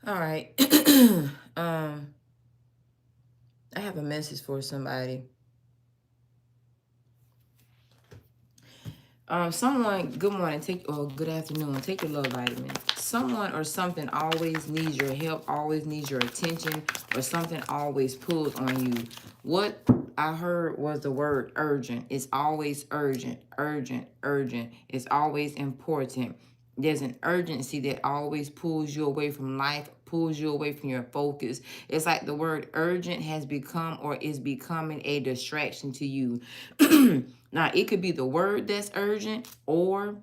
All right. I have a message for somebody. Someone, good morning, or good afternoon, take your love vitamin. Someone or something always needs your help, always needs your attention, or something always pulls on you. What I heard was the word urgent. It's always urgent, urgent, urgent. It's always important. There's an urgency that always pulls you away from life, pulls you away from your focus. It's like the word urgent has become or is becoming a distraction to you. Now, it could be the word that's urgent or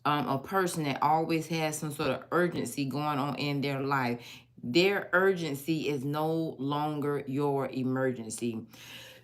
a person that always has some sort of urgency going on in their life. Their urgency is no longer your emergency.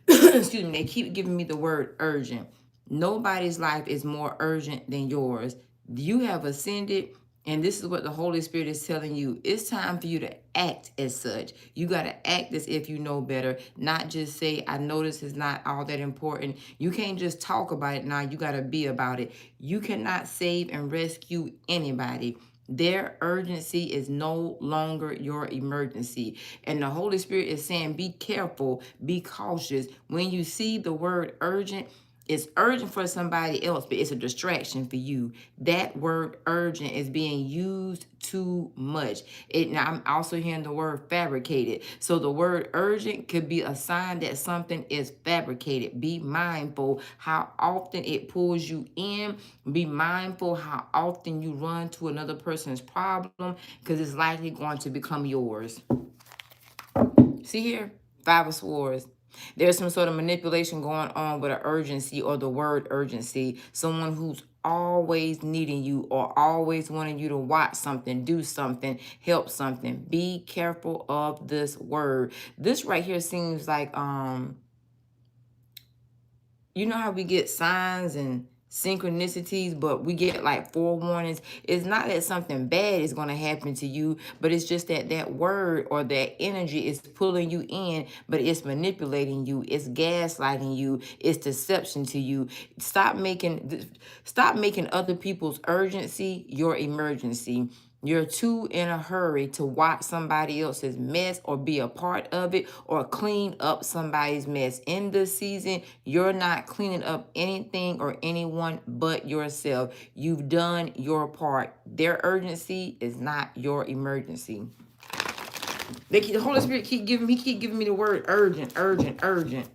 Excuse me, they keep giving me the word urgent. Nobody's life is more urgent than yours. You have ascended, and this is what the Holy Spirit is telling you. It's time for you to act as such. You got to act as if you know better, not just say, I know this is not all that important. You can't just talk about it now. You got to be about it. You cannot save and rescue anybody. Their urgency is no longer your emergency. And the Holy Spirit is saying, be careful, be cautious. When you see the word urgent, it's urgent for somebody else, but it's a distraction for you. That word urgent is being used too much. Now I'm also hearing the word fabricated. So the word urgent could be a sign that something is fabricated. Be mindful how often it pulls you in. Be mindful how often you run to another person's problem, because it's likely going to become yours. See here? Five of Swords. There's some sort of manipulation going on with an urgency or the word urgency. Someone who's always needing you or always wanting you to watch something, do something, help something. Be careful of this word. This right here seems like you know how we get signs and synchronicities, but we get like forewarnings. It's not that something bad is going to happen to you, but it's just that that word or that energy is pulling you in, but it's manipulating you, it's gaslighting you, it's deception to you. Stop making other people's urgency your emergency. You're too in a hurry to watch somebody else's mess or be a part of it or clean up somebody's mess. In this season, you're not cleaning up anything or anyone but yourself. You've done your part. Their urgency is not your emergency. The Holy Spirit keep giving me the word urgent, urgent, urgent.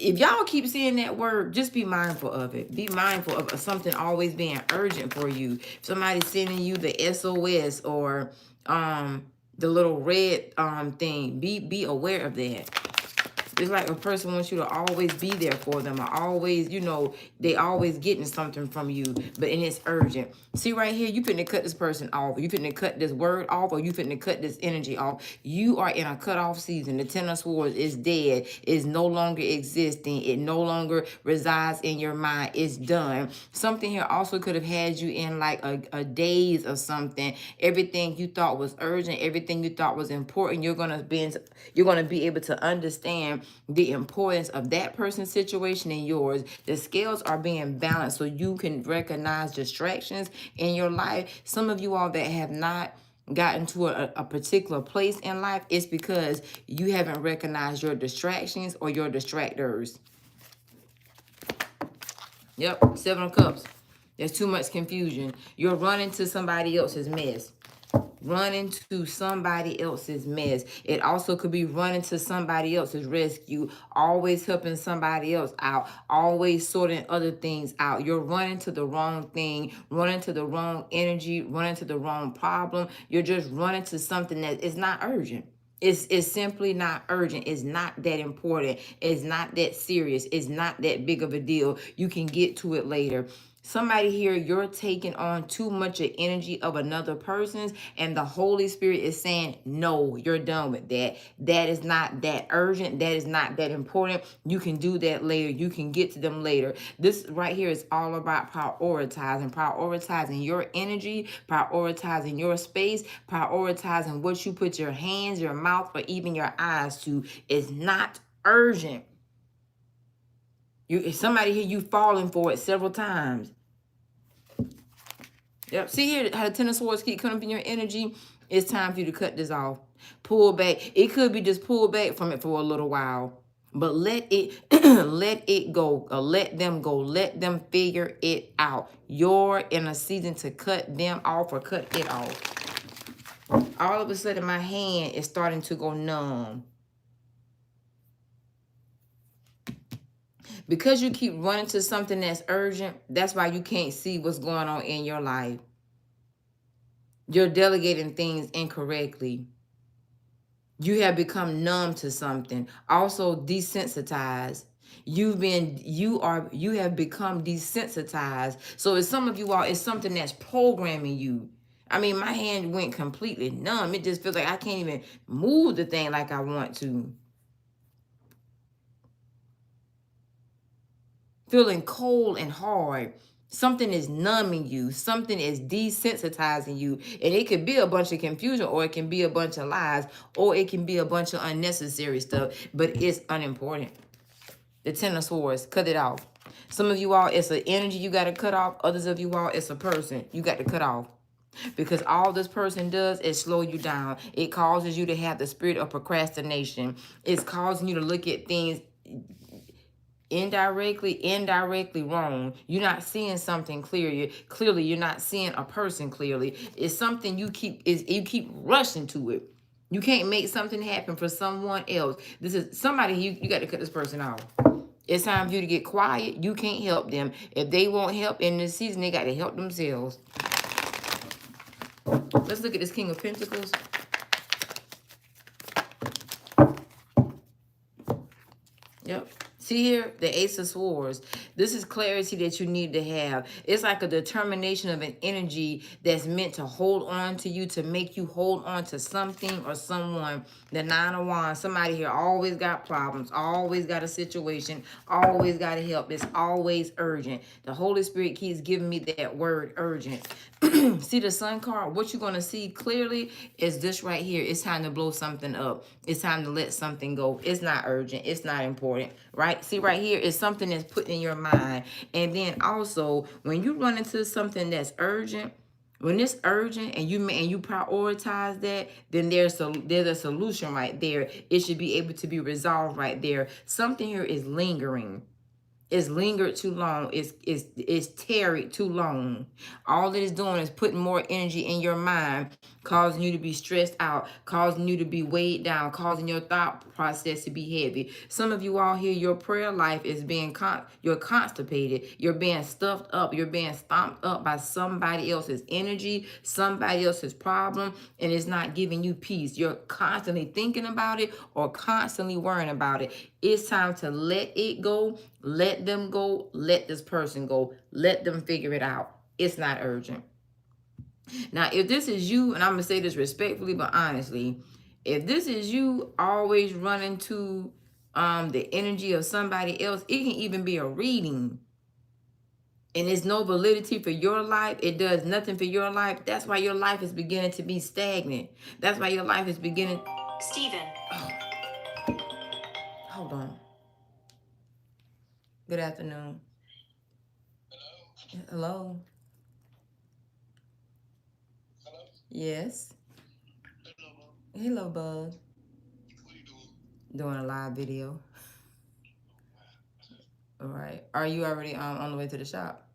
If y'all keep seeing that word, just be mindful of it. Be mindful of something always being urgent for you. If somebody's sending you the SOS or the little red thing, be aware of that. It's like a person wants you to always be there for them, or always, they always getting something from you, but and it's urgent. See right here, you finna cut this person off. You finna cut this word off, or you finna cut this energy off. You are in a cutoff season. The Ten of Swords is dead. It's no longer existing. It no longer resides in your mind. It's done. Something here also could have had you in like a daze of something. Everything you thought was urgent, everything you thought was important, you're gonna be able to understand the importance of that person's situation and yours. The scales are being balanced so you can recognize distractions in your life. Some of you all that have not gotten to a particular place in life, it's because you haven't recognized your distractions or your distractors. Yep, Seven of Cups. There's too much confusion. You're running to somebody else's mess. Running to somebody else's mess. It also could be running to somebody else's rescue, always helping somebody else out, always sorting other things out. You're running to the wrong thing, running to the wrong energy, running to the wrong problem. You're just running to something that is not urgent. It's simply not urgent. It's not that important. It's not that serious. It's not that big of a deal. You can get to it later. Somebody here, you're taking on too much of energy of another person's, and the Holy Spirit is saying, no, you're done with that. That is not that urgent. That is not that important. You can do that later. You can get to them later. This right here is all about prioritizing your energy, prioritizing your space, prioritizing what you put your hands, your mouth, or even your eyes to. Is not urgent. Somebody here, you falling for it several times. Yep. See here how the Ten of Swords keep coming up in your energy? It's time for you to cut this off. Pull back. It could be just pull back from it for a little while. But let it let it go. Or let them go. Let them figure it out. You're in a season to cut them off or cut it off. All of a sudden my hand is starting to go numb. Because you keep running to something that's urgent, that's why you can't see what's going on in your life. You're delegating things incorrectly. You have become numb to something. Also desensitized. You have become desensitized. So it's some of you all, it's something that's programming you. I mean, my hand went completely numb. It just feels like I can't even move the thing like I want to. Feeling cold and hard. Something is numbing you. Something is desensitizing you. And it could be a bunch of confusion, or it can be a bunch of lies, or it can be a bunch of unnecessary stuff, but it's unimportant. The Ten of Swords, cut it off. Some of you all, it's an energy you got to cut off. Others of you all, it's a person you got to cut off. Because all this person does is slow you down. It causes you to have the spirit of procrastination. It's causing you to look at things indirectly wrong. You're not seeing something clearly. You're not seeing a person clearly. It's something you keep rushing to it. You can't make something happen for someone else. This is somebody you got to cut this person off. It's time for you to get quiet. You can't help them. If they won't help in this season, they got to help themselves. Let's look at this King of Pentacles. Yep. See here, the Ace of Swords. This is clarity that you need to have. It's like a determination of an energy that's meant to hold on to you, to make you hold on to something or someone. The Nine of Wands. Somebody here always got problems, always got a situation, always got to help. It's always urgent. The Holy Spirit keeps giving me that word, urgent. See the Sun card? What you're going to see clearly is this right here. It's time to blow something up. It's time to let something go. It's not urgent. It's not important, right? See right here is something that's put in your mind. And then also, when you run into something that's urgent, when it's urgent and you prioritize that, then there's a solution right there. It should be able to be resolved right there. Something here is lingering. It's lingered too long. It's tarried too long. All it is doing is putting more energy in your mind, causing you to be stressed out, causing you to be weighed down, causing your thought process to be heavy. Some of you all here, your prayer life is being you're constipated. You're being stuffed up. You're being stomped up by somebody else's energy, somebody else's problem, and it's not giving you peace. You're constantly thinking about it or constantly worrying about it. It's time to let it go. Let them go. Let this person go. Let them figure it out. It's not urgent. Now, if this is you, and I'm going to say this respectfully, but honestly, if this is you always running to the energy of somebody else, it can even be a reading. And there's no validity for your life. It does nothing for your life. That's why your life is beginning to be stagnant. That's why your life is beginning... Stephen. Oh. Hold on. Good afternoon. Hello. Hello. Yes. Hello, bud. What are you doing? Doing a live video. All right. Are you already on the way to the shop?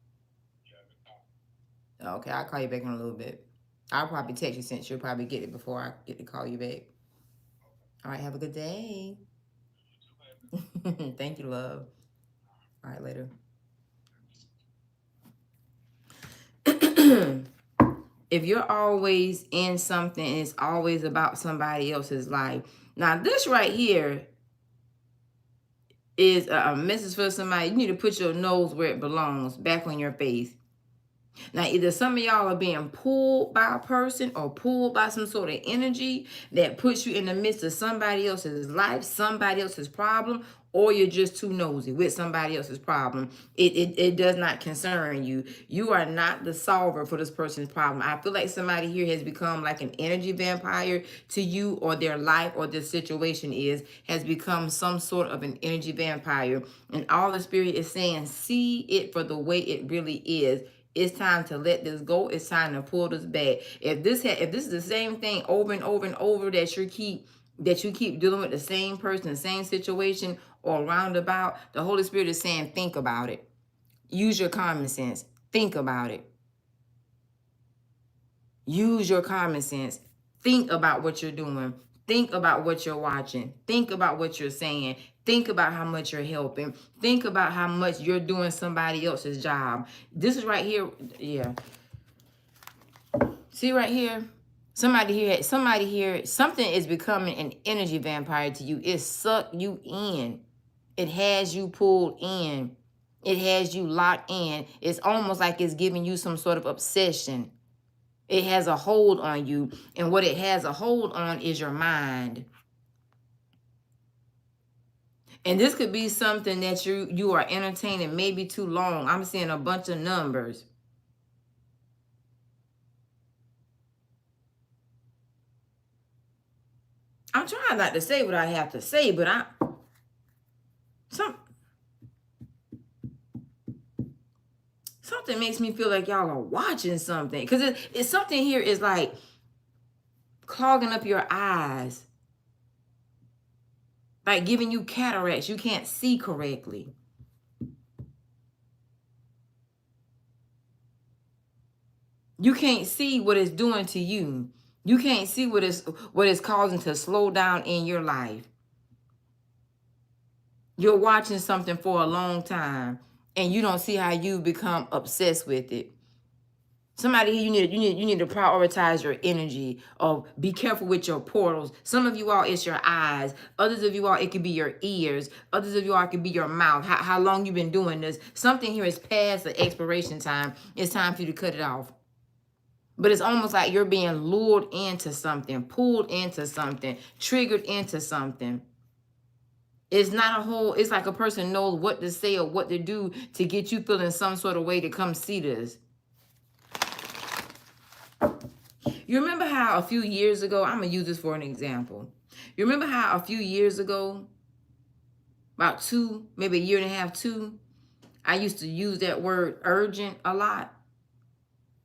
Yeah. Okay, I'll call you back in a little bit. I'll probably text you since you'll probably get it before I get to call you back. All right, have a good day. Thank you, love. All right, later. If you're always in something and it's always about somebody else's life. Now, this right here is a message for somebody. You need to put your nose where it belongs, back on your face. Now, either some of y'all are being pulled by a person or pulled by some sort of energy that puts you in the midst of somebody else's life, somebody else's problem, or you're just too nosy with somebody else's problem. It does not concern you. You are not the solver for this person's problem. I feel like somebody here has become like an energy vampire to you, or their life or this situation has become some sort of an energy vampire. And all the Spirit is saying, see it for the way it really is. It's time to let this go. It's time to pull this back. If this is the same thing over and over and over that you keep dealing with the same person, the same situation, or roundabout, the Holy Spirit is saying, think about it. Use your common sense. Think about it. Use your common sense. Think about what you're doing. Think about what you're watching. Think about what you're saying. Think about how much you're helping. Think about how much you're doing somebody else's job. This is right here. Yeah. See right here? Somebody here, something is becoming an energy vampire to you. It sucked you in. It has you pulled in. It has you locked in. It's almost like it's giving you some sort of obsession. It has a hold on you. And what it has a hold on is your mind. And this could be something that you are entertaining maybe too long. I'm seeing a bunch of numbers. I'm trying not to say what I have to say, but something makes me feel like y'all are watching something. Because it's something here is like clogging up your eyes. Like giving you cataracts. You can't see correctly. You can't see what it's doing to you. You can't see what it's causing to slow down in your life. You're watching something for a long time and you don't see how you become obsessed with it. Somebody here, you need to prioritize your energy, or be careful with your portals. Some of you all, it's your eyes. Others of you all, it could be your ears. Others of you all, it could be your mouth. How long you've been doing this. Something here is past the expiration time. It's time for you to cut it off. But it's almost like you're being lured into something, pulled into something, triggered into something. It's not it's like a person knows what to say or what to do to get you feeling some sort of way to come see this. You remember how a few years ago, I'm going to use this for an example. You remember how a few years ago, about maybe a year and a half, I used to use that word urgent a lot.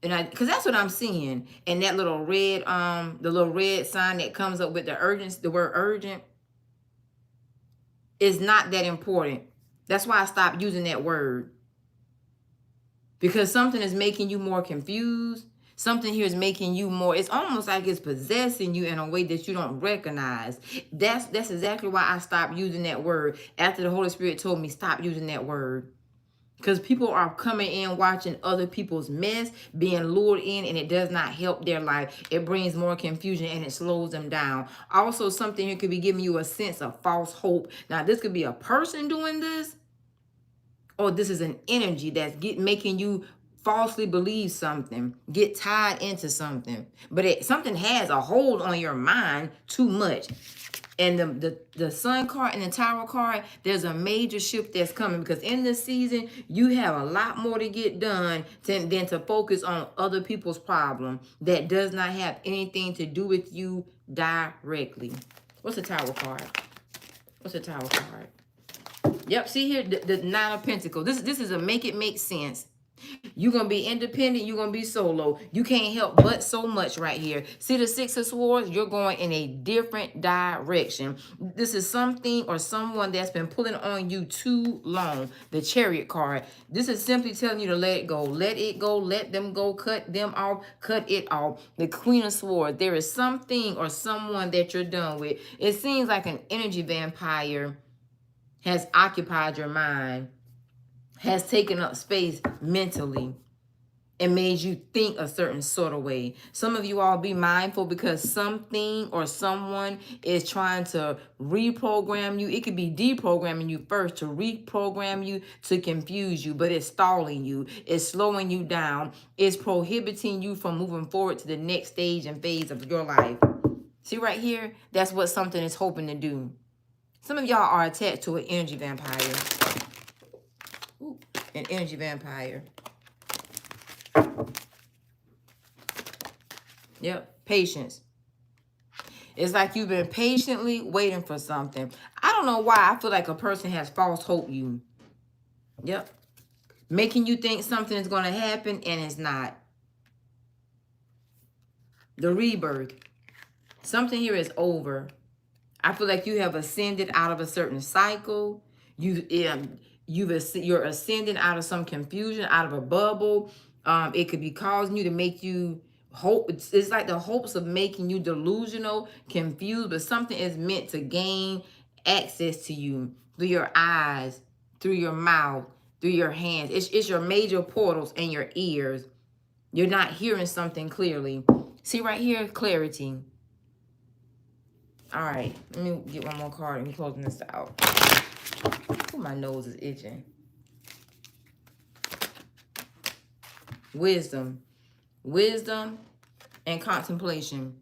And because that's what I'm seeing. And that little red, the little red sign that comes up with the word urgent is not that important. That's why I stopped using that word. Because something is making you more confused. Something here is making you more, it's almost like it's possessing you in a way that you don't recognize. That's exactly why I stopped using that word after the Holy Spirit told me stop using that word. Because people are coming in watching other people's mess, being lured in, and it does not help their life. It brings more confusion and it slows them down. Also, something here could be giving you a sense of false hope. Now, this could be a person doing this, or this is an energy that's making you falsely believe something, get tied into something. But something has a hold on your mind too much. And the Sun card and the Tower card, there's a major shift that's coming, because in this season, you have a lot more to get done than to focus on other people's problem that does not have anything to do with you directly. What's the Tower card? What's the Tower card? Yep, see here, the Nine of Pentacles. This is a make it make sense. You're going to be independent. You're going to be solo. You can't help but so much right here. See the Six of Swords? You're going in a different direction. This is something or someone that's been pulling on you too long. The Chariot card. This is simply telling you to let it go. Let it go. Let them go. Cut them off. Cut it off. The Queen of Swords. There is something or someone that you're done with. It seems like an energy vampire has occupied your mind, has taken up space mentally, and made you think a certain sort of way. Some of you all be mindful, because something or someone is trying to reprogram you. It could be deprogramming you first to reprogram you, to confuse you, but it's stalling you. It's slowing you down. It's prohibiting you from moving forward to the next stage and phase of your life. See right here? That's what something is hoping to do. Some of y'all are attached to an energy vampire. Ooh, an energy vampire. Yep, patience. It's like you've been patiently waiting for something. I don't know why I feel like a person has false hope you. Yep. making you think something is going to happen and it's not. The rebirth. Something here is over. I feel like you have ascended out of a certain cycle. You're ascending out of some confusion, out of a bubble. It could be causing you to make you hope. It's like the hopes of making you delusional, confused, but something is meant to gain access to you through your eyes, through your mouth, through your hands. It's your major portals and your ears. You're not hearing something clearly. See right here, clarity. All right, let me get one more card and we're closing this out. Ooh, my nose is itching. Wisdom. Wisdom and contemplation.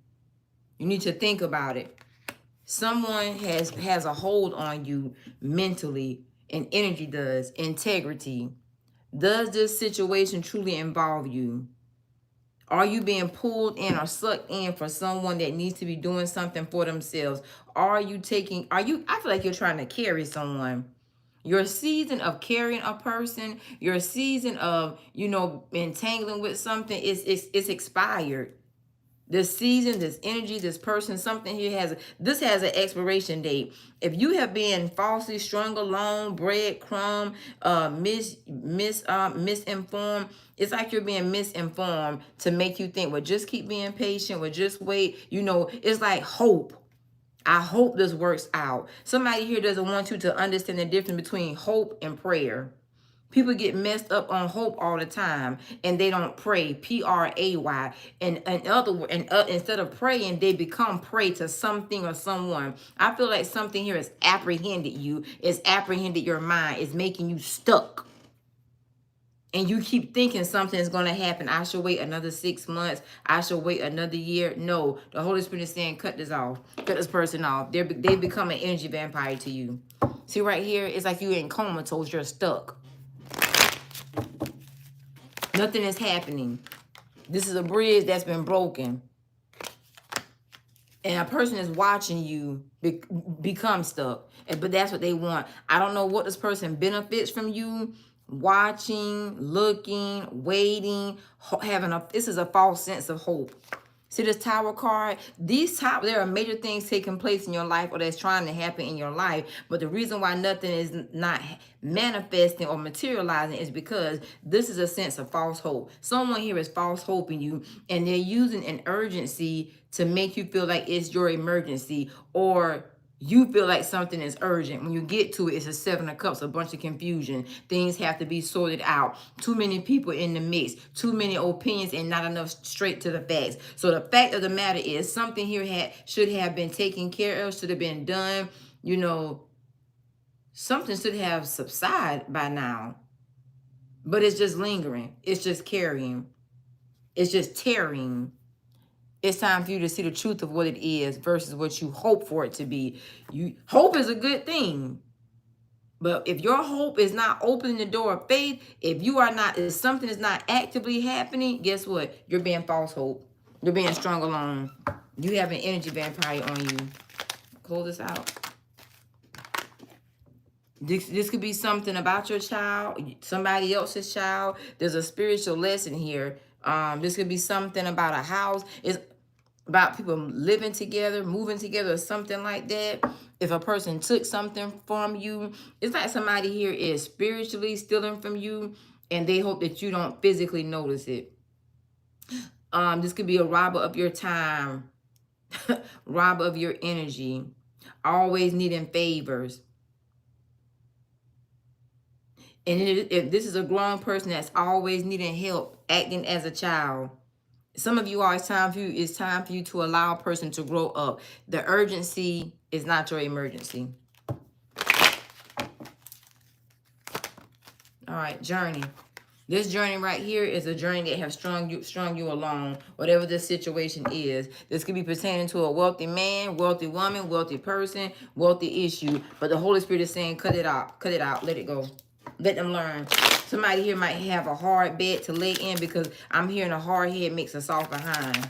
You need to think about it. Someone has a hold on you mentally, and energy does. Integrity. Does this situation truly involve you? Are you being pulled in or sucked in for someone that needs to be doing something for themselves? I feel like you're trying to carry someone. Your season of carrying a person, your season of, entangling with something is expired. This season, this energy, this person, something here has an expiration date. If you have been falsely strung along, breadcrumb, misinformed, it's like you're being misinformed to make you think, well, just keep being patient, well, just wait. It's like hope. I hope this works out. Somebody here doesn't want you to understand the difference between hope and prayer. People get messed up on hope all the time, and they don't pray. Pray. And instead of praying, they become prey to something or someone. I feel like something here has apprehended you. It's apprehended your mind. It's making you stuck. And you keep thinking something is going to happen. I should wait another 6 months. I should wait another year. No, the Holy Spirit is saying, cut this off. Cut this person off. They become an energy vampire to you. See right here, it's like you're in comatose. You're stuck. Nothing is happening. This is a bridge that's been broken. And a person is watching you become stuck. But that's what they want. I don't know what this person benefits from you. Watching, looking, waiting, this is a false sense of hope. See this Tower card? There are major things taking place in your life or that's trying to happen in your life. But the reason why nothing is not manifesting or materializing is because this is a sense of false hope. Someone here is false hoping you, and they're using an urgency to make you feel like it's your emergency, or you feel like something is urgent. When you get to it, it's a 7 of Cups, a bunch of confusion. Things have to be sorted out. Too many people in the mix. Too many opinions and not enough straight to the facts. So the fact of the matter is something here should have been taken care of, should have been done. Something should have subsided by now. But it's just lingering. It's just carrying. It's just tearing. It's time for you to see the truth of what it is versus what you hope for it to be. Hope is a good thing. But if your hope is not opening the door of faith, if something is not actively happening, guess what? You're being false hope. You're being strung along. You have an energy vampire on you. Close this out. This could be something about your child, somebody else's child. There's a spiritual lesson here. This could be something about a house. It's about people living together, moving together, or something like that. If a person took something from you, it's like somebody here is spiritually stealing from you, and they hope that you don't physically notice it. This could be a robber of your time, robber of your energy, always needing favors. And if this is a grown person that's always needing help, acting as a child. Some of you it's time for you to allow a person to grow up. The urgency is not your emergency. All right, journey. This journey right here is a journey that has strung you along, whatever the situation is. This could be pertaining to a wealthy man, wealthy woman, wealthy person, wealthy issue. But the Holy Spirit is saying, cut it out, let it go. Let them learn. Somebody here might have a hard bed to lay in, because I'm hearing a hard head makes a soft behind.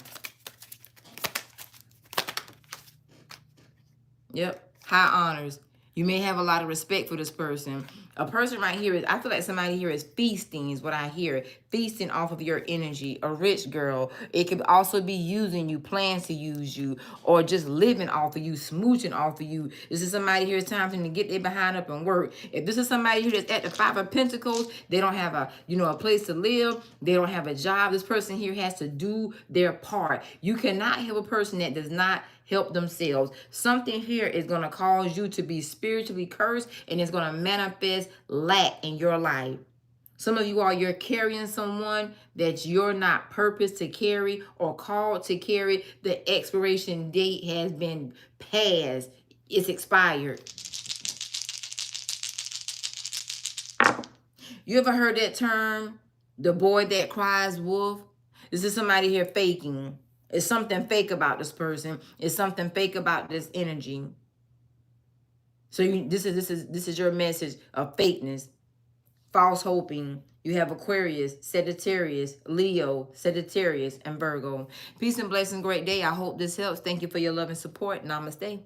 Yep. High honors. You may have a lot of respect for this person. A person right here is, I feel like somebody here is feasting, is what I hear. Feasting off of your energy. A rich girl. It could also be using you, plans to use you, or just living off of you, smooching off of you. This is somebody here, it's time for them to get their behind up and work. If this is somebody here that's at the Five of Pentacles, they don't have a, a place to live. They don't have a job. This person here has to do their part. You cannot help a person that does not help themselves. Something here is going to cause you to be spiritually cursed, and it's going to manifest lack in your life. Some of you all, you're carrying someone that you're not purposed to carry or called to carry. The expiration date has been passed. It's expired. You ever heard that term, the boy that cries wolf? This is somebody here faking. It's something fake about this person. It's something fake about this energy. So this is your message of fakeness, false hoping. You have Aquarius, Sagittarius, Leo, Sagittarius, and Virgo. Peace and blessing. Great day. I hope this helps. Thank you for your love and support. Namaste.